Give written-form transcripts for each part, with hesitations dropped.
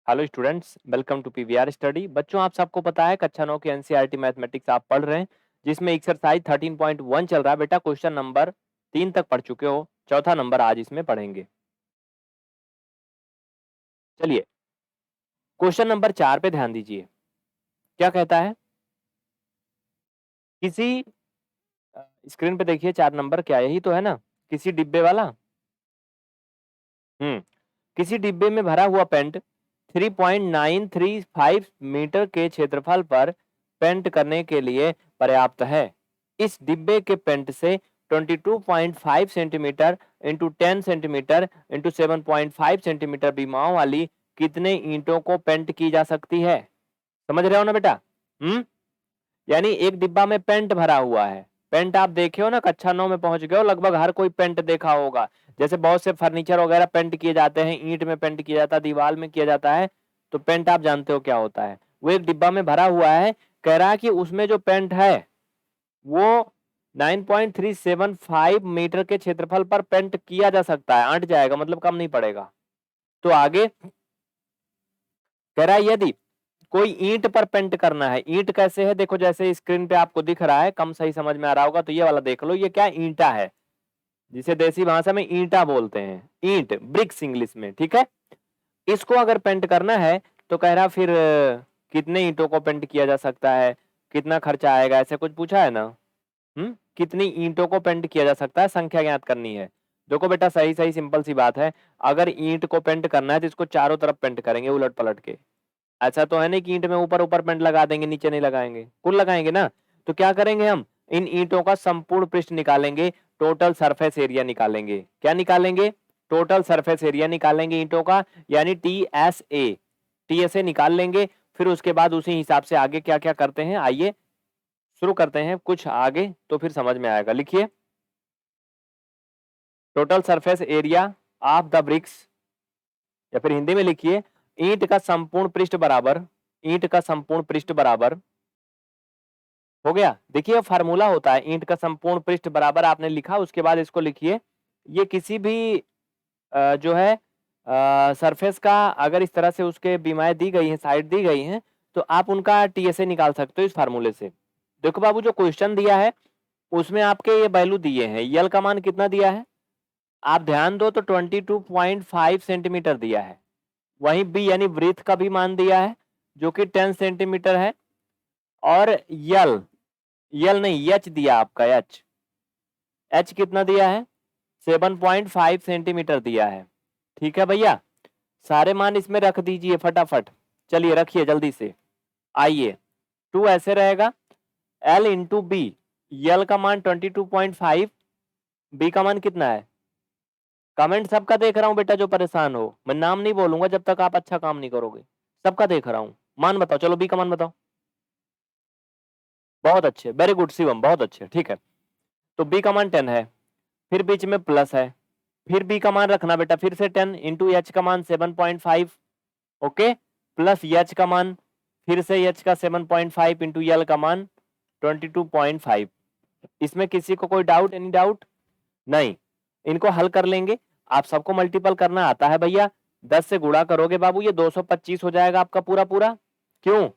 Hello students, welcome to PVR study. बच्चों, आप सबको पता है कक्षा 9 की एनसीईआरटी मैथमेटिक्स आप पढ़ रहे हैं, जिसमें एक्सरसाइज 13.1 चल रहा है। बेटा, क्वेश्चन नंबर 3 तक पढ़ चुके हो, चौथा नंबर आज इसमें पढ़ेंगे। चलिए, क्वेश्चन नंबर 4 पे ध्यान दीजिए। क्या कहता है? किसी स्क्रीन पे देखिए, 4 नंबर क्या यही तो है ना? किसी डिब्बे वाला। किसी डिब्बे में भरा हुआ पेंट 3.935 मीटर के क्षेत्रफल पर पेंट करने के लिए पर्याप्त है। इस डिब्बे के पेंट से 22.5 centimetre into 10 centimetre into 7.5 centimetre बीमाओं वाली कितने ईंटों को पेंट की जा सकती है? समझ रहे हो ना बेटा? यानी एक डिब्बा में पेंट भरा हुआ है। पेंट आप देखे हो ना, कक्षा 9 में पहुंच गए हो, लगभग हर कोई पेंट देखा होगा। जैसे बहुत से फर्नीचर वगैरह पेंट किए जाते हैं, ईंट में पेंट किया जाता है, दीवार में किया जाता है। तो पेंट आप जानते हो क्या होता है। वो एक डिब्बा में भरा हुआ है। कह रहा है कि उसमें जो पेंट है वो 9.375 मीटर के क्षेत्रफल पर पेंट किया जा सकता है। अंट जाएगा, मतलब कम नहीं पड़ेगा। तो आगे कह रहा है यदि कोई ईंट पर पेंट करना है। ईंट कैसे है देखो, जैसे स्क्रीन पे आपको दिख रहा है, कम सही समझ में आ रहा होगा तो ये वाला देख लो। ये क्या ईंटा है, जिसे देसी भाषा में ईंटा बोलते हैं। ईंट, ब्रिक्स इंग्लिश में, ठीक है। इसको अगर पेंट करना है तो कह रहा फिर कितने ईंटों को पेंट किया जा सकता है, कितना खर्चा आएगा, ऐसे कुछ पूछा है ना। कितनी ईंटों को पेंट किया जा सकता है, संख्या ज्ञात करनी है। देखो बेटा, सही सही सिंपल सी बात है। अगर ईंट को पेंट करना है तो इसको चारों तरफ पेंट करेंगे उलट पलट के। ऐसा तो है नहीं कि ईंट में ऊपर ऊपर पेंट लगा देंगे, नीचे नहीं लगाएंगे, कुल लगाएंगे ना। तो क्या करेंगे, हम इन ईंटों का संपूर्ण पृष्ठ निकालेंगे, टोटल सरफेस एरिया निकालेंगे। क्या निकालेंगे? टोटल सरफेस एरिया निकालेंगे ईंटों का, यानी टीएसए निकाल लेंगे। फिर उसके बाद उसी हिसाब से आगे क्या क्या करते हैं, आइए शुरू करते हैं कुछ आगे, तो फिर समझ में आएगा। लिखिए, total surface area of the bricks, या फिर हिंदी में लिखिए ईंट का संपूर्ण पृष्ठ बराबर, ईंट का संपूर्ण पृष्ठ बराबर। हो गया। देखिए, फार्मूला होता है ईंट का संपूर्ण पृष्ठ बराबर, आपने लिखा, उसके बाद इसको लिखिए। ये किसी भी जो है सरफेस का, अगर इस तरह से उसके बीमाएं दी गई हैं, साइड दी गई हैं, तो आप उनका टीएसए निकाल सकते हो इस फार्मूले से। देखो बाबू, जो क्वेश्चन दिया है उसमें आपके ये वैल्यू दिए हैं। यल का मान कितना दिया है आप ध्यान दो तो 22.5 सेंटीमीटर दिया है। वहीं बी यानी ब्रीथ का भी मान दिया है, जो कि 10 सेंटीमीटर है। और यल, यल नहीं, एच दिया आपका, एच, एच कितना दिया है? 7.5 सेंटीमीटर दिया है। ठीक है भैया, सारे मान इसमें रख दीजिए फटाफट। चलिए रखिए जल्दी से। आइए, 2 ऐसे रहेगा, एल इंटू बी। यल का मान 22.5, बी का मान कितना है? कमेंट सबका देख रहा हूं बेटा, जो परेशान हो। मैं नाम नहीं बोलूंगा जब तक आप अच्छा काम नहीं करोगे। सबका देख रहा हूं। मान बताओ, चलो बी का मान बताओ। बहुत अच्छे, वेरी गुड शिवम, बहुत अच्छे, ठीक है। तो बी का मान 10 है, फिर बीच में प्लस है, फिर बी का मान रखना बेटा, फिर से 10 इंटू एच का मान 7.5, ओके, प्लस एच का मान, फिर से एच का 7.5 इंटू यल का मान 22.5। इसमें किसी को कोई डाउट, एनी डाउट? नहीं। इनको हल कर लेंगे। आप सबको मल्टीपल करना आता है भैया। 10 से गुणा करोगे बाबू, ये 225 हो जाएगा आपका पूरा पूरा। क्यों,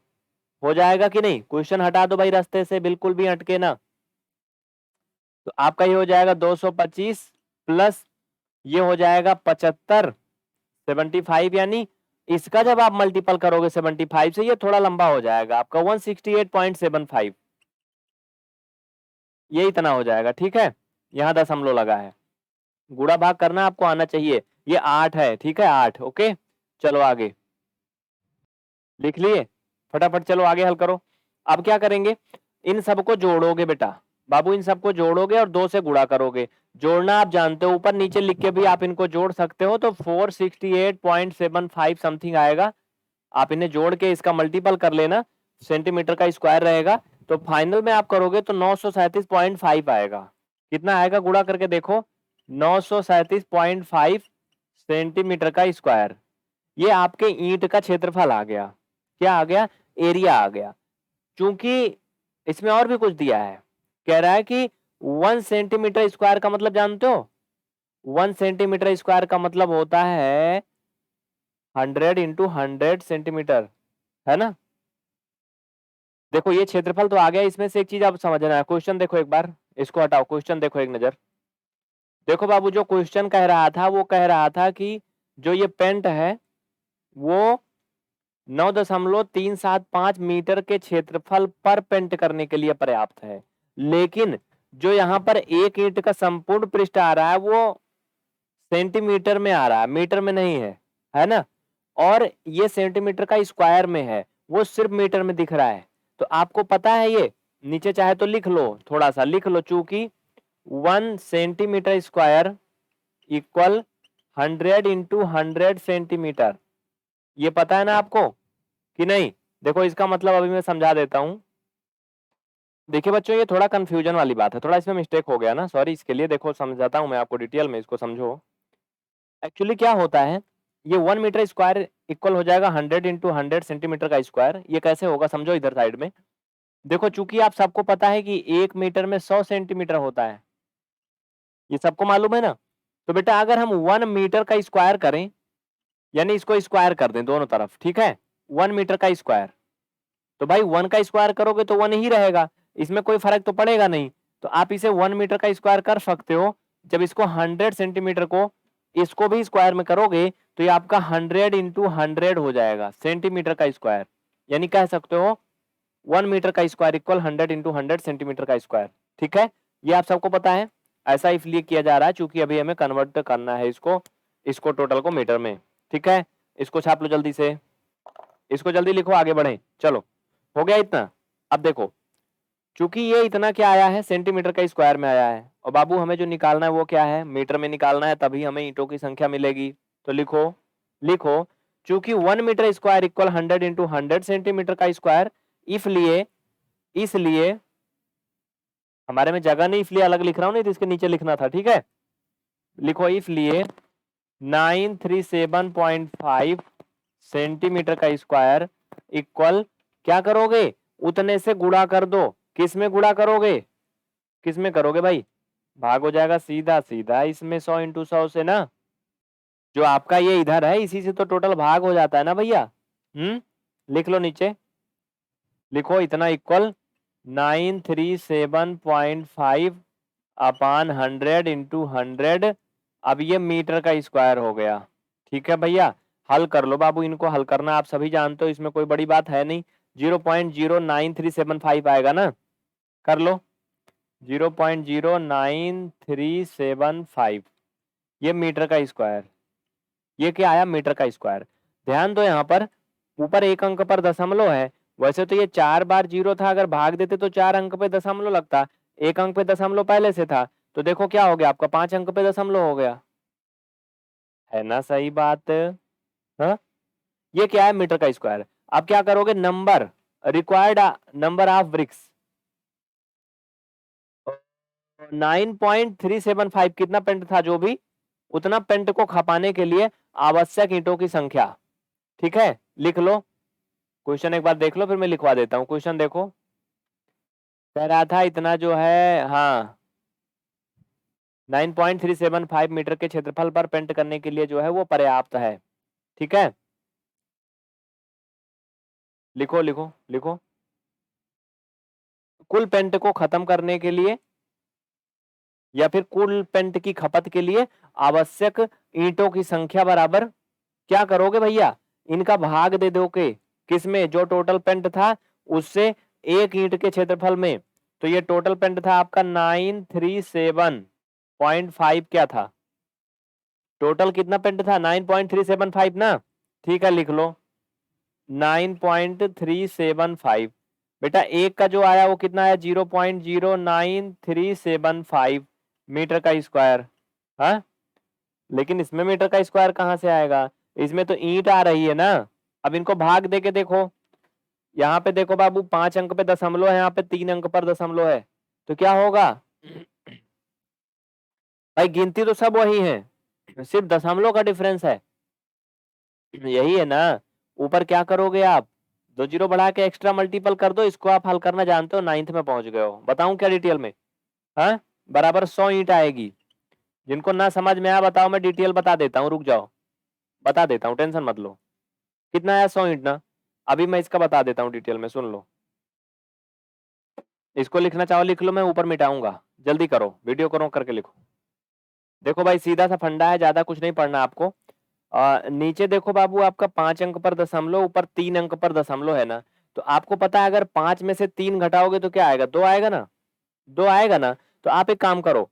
हो जाएगा कि नहीं? क्वेश्चन हटा दो भाई रास्ते से, बिल्कुल भी हटके ना। तो आपका ये हो जाएगा 225 प्लस ये हो जाएगा 75, 75, यानी इसका जब आप मल्टीपल करोगे 75 से, ये थोड़ा लंबा हो जाएगा आपका 168.75, ये इतना हो जाएगा। ठीक है, यहाँ दशमलव लगा है। गुणा भाग करना आपको आना चाहिए। ये 8 है, ठीक है, 8, ओके। चलो आगे लिख लिए फटाफट, चलो आगे हल करो। अब क्या करेंगे, इन सबको जोड़ोगे बेटा बाबू, इन सबको जोड़ोगे और 2 से गुणा करोगे। जोड़ना आप जानते हो, ऊपर नीचे लिख के भी आप इनको जोड़ सकते हो, तो 468.75 समथिंग आएगा। आप इन्हें जोड़ के इसका मल्टीपल कर लेना, सेंटीमीटर का स्क्वायर रहेगा, तो फाइनल में आप करोगे तो 937.5 आएगा। कितना आएगा गुणा करके देखो, 937.5 सेंटीमीटर का स्क्वायर। ये आपके ईंट का क्षेत्रफल आ गया। क्या आ गया? एरिया आ गया। चूंकि इसमें और भी कुछ दिया है, कह रहा है कि 1 सेंटीमीटर स्क्वायर का मतलब जानते हो? 1 सेंटीमीटर स्क्वायर का मतलब होता है 100 इंटू 100 सेंटीमीटर, है ना। देखो ये क्षेत्रफल तो आ गया, इसमें से एक चीज आप समझना है, क्वेश्चन देखो एक बार, इसको हटाओ, क्वेश्चन देखो एक नजर। देखो बाबू, जो क्वेश्चन कह रहा था वो कह रहा था कि जो ये पेंट है वो 9.375 मीटर के क्षेत्रफल पर पेंट करने के लिए पर्याप्त है, लेकिन जो यहाँ पर एक ईंट का संपूर्ण पृष्ठ आ रहा है वो सेंटीमीटर में आ रहा है, मीटर में नहीं है ना। और ये सेंटीमीटर का स्क्वायर में है, वो सिर्फ मीटर में दिख रहा है। तो आपको पता है ये, नीचे चाहे तो लिख लो, थोड़ा सा लिख लो, चूंकि 1 centimetre square equal 100 into 100 centimetre, ये पता है ना आपको कि नहीं। देखो इसका मतलब अभी मैं समझा देता हूं। देखिए बच्चों, ये थोड़ा कंफ्यूजन वाली बात है, थोड़ा इसमें मिस्टेक हो गया ना, सॉरी इसके लिए। देखो समझाता हूं मैं आपको डिटेल में, इसको समझो। एक्चुअली क्या होता है, ये 1 मीटर स्क्वायर इक्वल हो जाएगा 100 इंटू 100 सेंटीमीटर का स्क्वायर। ये कैसे होगा समझो इधर साइड में। देखो चूंकि आप सबको पता है कि 1 मीटर में 100 सेंटीमीटर होता है, ये सबको मालूम है ना। तो बेटा अगर हम 1 मीटर का स्क्वायर करें, यानी इसको स्क्वायर कर दें दोनों तरफ, ठीक है, 1 मीटर का स्क्वायर, तो भाई 1 का स्क्वायर करोगे तो 1 ही रहेगा, इसमें कोई फर्क तो पड़ेगा नहीं। तो आप इसे 1 मीटर का स्क्वायर कर सकते हो। जब इसको 100 सेंटीमीटर को इसको भी स्क्वायर में करोगे तो ये आपका 100 इंटू 100 हो जाएगा सेंटीमीटर का स्क्वायर, यानी कह सकते हो 1 मीटर का स्क्वायर इक्वल 100 इंटू 100 सेंटीमीटर का स्क्वायर। ठीक है, ये आप सबको पता है। ऐसा इसलिए किया जा रहा है क्योंकि अभी हमें कन्वर्ट करना है इसको टोटल को मीटर में। ठीक है, इसको छाप लो जल्दी से, इसको जल्दी लिखो, आगे बढ़े। चलो हो गया इतना। अब देखो चूंकि ये इतना क्या आया है, सेंटीमीटर का स्क्वायर में आया है, और बाबू हमें जो निकालना है वो क्या है, मीटर में निकालना है, तभी हमें ईंटों की संख्या मिलेगी। तो लिखो लिखो चूंकि 1 metre square equal 100 into 100 centimetre का स्क्वायर, इसलिए इसलिए हमारे में जगह नहीं, इसलिए अलग लिख रहा हूं, नहीं तो इसके नीचे लिखना था। ठीक है, लिखो इसलिए 937.5 सेंटीमीटर का स्क्वायर इक्वल, क्या करोगे, उतने से गुणा कर दो। किस में गुणा करोगे, किस में करोगे भाई, भाग हो जाएगा सीधा सीधा इसमें 100 इंटू 100 से ना, जो आपका ये इधर है इसी से तो टोटल भाग हो जाता है ना भैया। लिख लो नीचे, लिखो इतना इक्वल 937.5 अपान 100 इंटू 100। अब ये मीटर का स्क्वायर हो गया। ठीक है भैया, हल कर लो बाबू, इनको हल करना आप सभी जानते हो, इसमें कोई बड़ी बात है नहीं। 0.09375 आएगा ना, कर लो 0.09375, ये मीटर का स्क्वायर, ये क्या आया, मीटर का स्क्वायर। ध्यान दो यहाँ पर ऊपर एक अंक पर दशमलव है, वैसे तो ये 4 बार 0 था, अगर भाग देते तो 4 अंक पे दशमलव लगता, एक अंक पे दशमलव पहले से था, तो देखो क्या हो गया आपका, 5 अंक पे दशमलव हो गया, है ना, सही बात। हाँ, ये क्या है, मीटर का स्क्वायर। अब क्या करोगे, number required number of BRICS 9.375, कितना पेंट था जो भी, उतना पेंट को खपाने के लिए आवश्यक ईंटों की संख्या। ठीक है, लिख लो क्वेश्चन, एक बार देख लो फिर मैं लिखवा देता हूं। क्वेश्चन देखो, कह रहा था इतना जो है, हाँ 9.375 मीटर के क्षेत्रफल पर पेंट करने के लिए जो है वो पर्याप्त है। ठीक है, लिखो लिखो लिखो, कुल पेंट को खत्म करने के लिए या फिर कुल पेंट की खपत के लिए आवश्यक ईंटों की संख्या बराबर, क्या करोगे भैया, इनका भाग दे दोगे किसमें, जो टोटल पेंट था उससे एक ईंट के क्षेत्रफल में। तो ये टोटल पेंट था आपका 937.5, क्या था टोटल, कितना पेंट था 9.375 ना। ठीक है, लिख लो 9.375। बेटा एक का जो आया वो कितना आया, 0.09375 मीटर का स्क्वायर। हाँ, लेकिन इसमें मीटर का स्क्वायर कहाँ से आएगा, इसमें तो ईंट आ रही है ना। अब इनको भाग दे के देखो, यहाँ पे देखो बाबू 5 अंक पे दशमलव है, यहाँ पे 3 अंक पर दशमलव है, तो क्या होगा भाई, गिनती तो सब वही है, सिर्फ दशमलव का डिफरेंस है, यही है ना। ऊपर क्या करोगे आप, 2 जीरो बढ़ा के एक्स्ट्रा मल्टीपल कर दो, इसको आप हल करना जानते हो, 9th में पहुंच गए हो। बताऊं क्या डिटेल में, हाँ बराबर 100 ईंट आएगी। जिनको ना समझ में आया बताओ, मैं डिटेल बता देता हूँ, रुक जाओ बता देता हूँ, टेंशन मत लो। कितना आया 100 ईंट ना। अभी मैं इसका बता देता हूँ डिटेल में, सुन लो। इसको लिखना चाहो लिख लो, मैं ऊपर मिटाऊंगा, जल्दी करो, वीडियो करो करके लिखो। देखो भाई सीधा सा फंडा है, ज्यादा कुछ नहीं पढ़ना आपको। नीचे देखो बाबू, आपका 5 अंक पर दशमलव, ऊपर 3 अंक पर दशमलव है ना। तो आपको पता है अगर 5 में से 3 घटाओगे तो क्या आएगा, 2 आएगा ना, 2 आएगा ना। तो आप एक काम करो,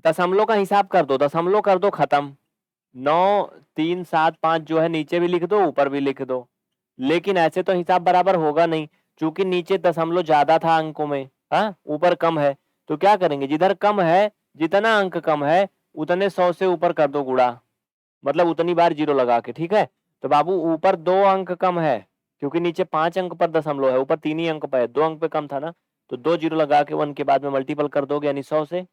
दशमलव का हिसाब कर दो, दशमलव कर दो खत्म। 9 3 7 5 जो है नीचे भी लिख दो ऊपर भी लिख दो। लेकिन ऐसे तो हिसाब बराबर होगा नहीं, क्योंकि नीचे दशमलव ज्यादा था अंकों में, हाँ ऊपर कम है। तो क्या करेंगे, जिधर कम है, जितना अंक कम है उतने 100 से ऊपर कर दो गुणा, मतलब उतनी बार जीरो लगा के, ठीक है। तो बाबू ऊपर 2 अंक कम है, क्योंकि नीचे 5 अंक पर दशमलव है, ऊपर 3 ही अंक पर है, 2 अंक पे कम था ना। तो 2 जीरो लगा के 1 के बाद में मल्टीपल कर दोगे, यानी 100 से।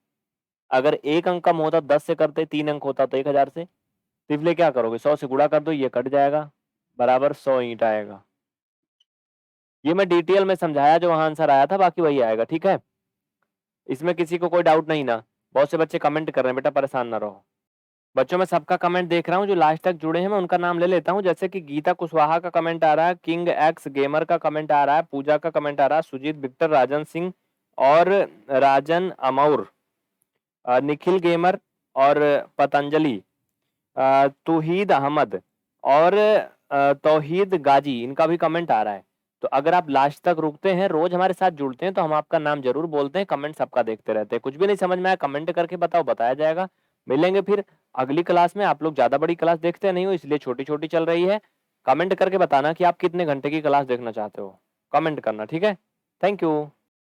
अगर 1 अंक कम होता 10 से करते, 3 अंक होता तो 1000 से। तो इसलिए क्या करोगे, 100 से गुणा कर दो, ये कट जाएगा, बराबर 100 ईंट आएगा। ये मैं डिटेल में समझाया, जो वहां आंसर आया था बाकी वही आएगा, ठीक है। इसमें किसी को कोई डाउट नहीं ना। बहुत से बच्चे कमेंट कर रहे हैं, बेटा परेशान ना रहो। बच्चों मैं सबका कमेंट देख रहा हूँ, जो लास्ट तक जुड़े हैं मैं उनका नाम ले लेता हूँ। जैसे कि गीता कुशवाहा का कमेंट आ रहा है, किंग एक्स गेमर का कमेंट आ रहा है, पूजा का कमेंट आ रहा है, सुजीत विक्टर, राजन सिंह और राजन अमौर, निखिल गेमर और पतंजलि, तौहीद अहमद और तौहीद गाजी, इनका भी कमेंट आ रहा है। तो अगर आप लास्ट तक रुकते हैं, रोज हमारे साथ जुड़ते हैं, तो हम आपका नाम जरूर बोलते हैं, कमेंट सबका देखते रहते हैं। कुछ भी नहीं समझ में आया कमेंट करके बताओ, बताया जाएगा। मिलेंगे फिर अगली क्लास में। आप लोग ज्यादा बड़ी क्लास देखते नहीं हो, इसलिए छोटी छोटी चल रही है। कमेंट करके बताना कि आप कितने घंटे की क्लास देखना चाहते हो, कमेंट करना, ठीक है। Thank you.